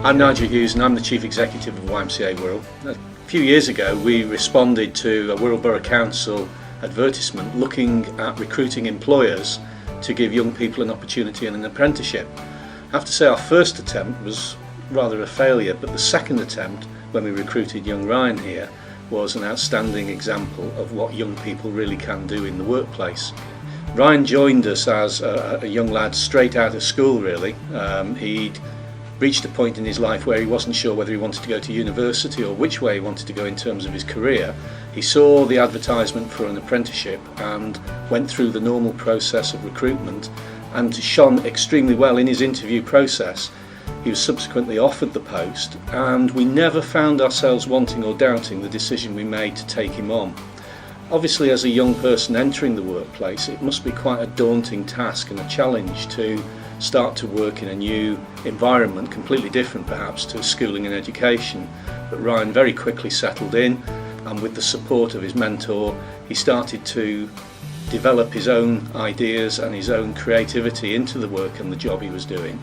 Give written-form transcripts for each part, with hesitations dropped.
I'm Nigel Hughes and I'm the Chief Executive of YMCA Wirral. A few years ago we responded to a Wirral Borough Council advertisement looking at recruiting employers to give young people an opportunity in an apprenticeship. I have to say our first attempt was rather a failure, but the second attempt, when we recruited young Ryan here, was an outstanding example of what young people really can do in the workplace. Ryan joined us as a young lad straight out of school really. He'd reached a point in his life where he wasn't sure whether he wanted to go to university or which way he wanted to go in terms of his career. He saw the advertisement for an apprenticeship and went through the normal process of recruitment and shone extremely well in his interview process. He was subsequently offered the post and we never found ourselves wanting or doubting the decision we made to take him on. Obviously, as a young person entering the workplace, it must be quite a daunting task and a challenge to start to work in a new environment, completely different perhaps to schooling and education. But Ryan very quickly settled in, and with the support of his mentor, he started to develop his own ideas and his own creativity into the work and the job he was doing.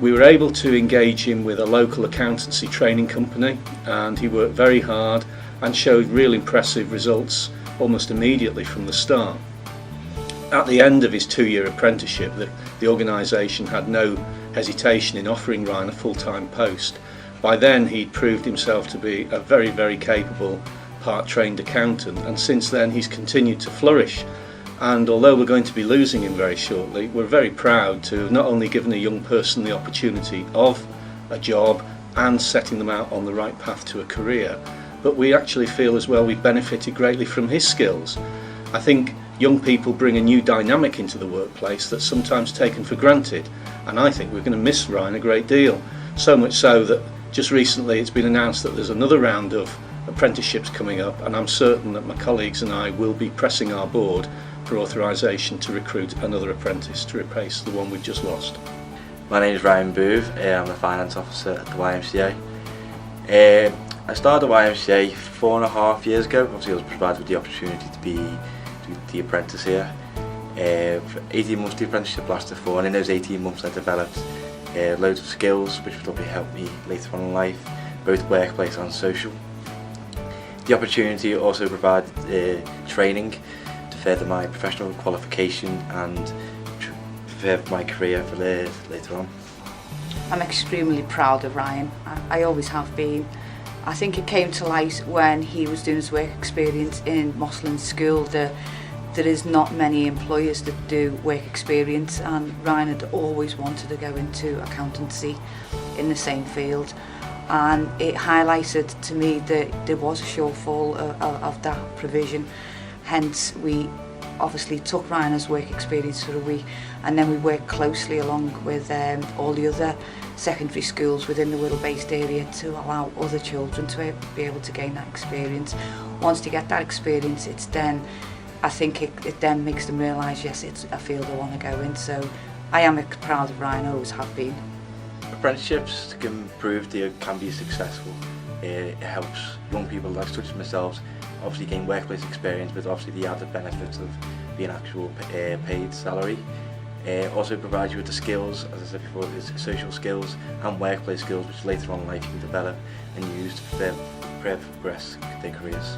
We were able to engage him with a local accountancy training company, and he worked very hard and showed real impressive results almost immediately from the start. At the end of his 2-year apprenticeship, the organisation had no hesitation in offering Ryan a full-time post. By then he'd proved himself to be a very, very capable part-trained accountant, and since then he's continued to flourish. And although we're going to be losing him very shortly, we're very proud to have not only given a young person the opportunity of a job and setting them out on the right path to a career, but we actually feel as well we've benefited greatly from his skills. I think young people bring a new dynamic into the workplace that's sometimes taken for granted, and I think we're going to miss Ryan a great deal. So much so that just recently it's been announced that there's another round of apprenticeships coming up, and I'm certain that my colleagues and I will be pressing our board for authorisation to recruit another apprentice to replace the one we've just lost. My name is Ryan Booth, I'm the Finance Officer at the YMCA. I started the YMCA 4.5 years ago. Obviously I was provided with the opportunity to be the apprentice here. For 18 months the apprenticeship lasted for, and in those 18 months I developed loads of skills which would probably help me later on in life, both workplace and social. The opportunity also provided training to further my professional qualification and further my career for later on. I'm extremely proud of Ryan. I always have been. I think it came to light when he was doing his work experience in Mosslin School. There is not many employers that do work experience, and Ryan had always wanted to go into accountancy in the same field, and it highlighted to me that there was a shortfall of that provision. Hence we obviously took Ryan's work experience for a week, and then we worked closely along with all the other secondary schools within the Wirral-based area to allow other children to be able to gain that experience. Once they get that experience, it's then, I think it then makes them realise, yes, it's a field I want to go in. So I am proud of Ryan, I always have been. Apprenticeships can prove they can be successful. It helps young people like such as myself obviously gain workplace experience, but obviously the added benefits of being actual paid salary. Also provides you with the skills, as I said before, there's social skills and workplace skills which later on in life you can develop and use to progress their careers.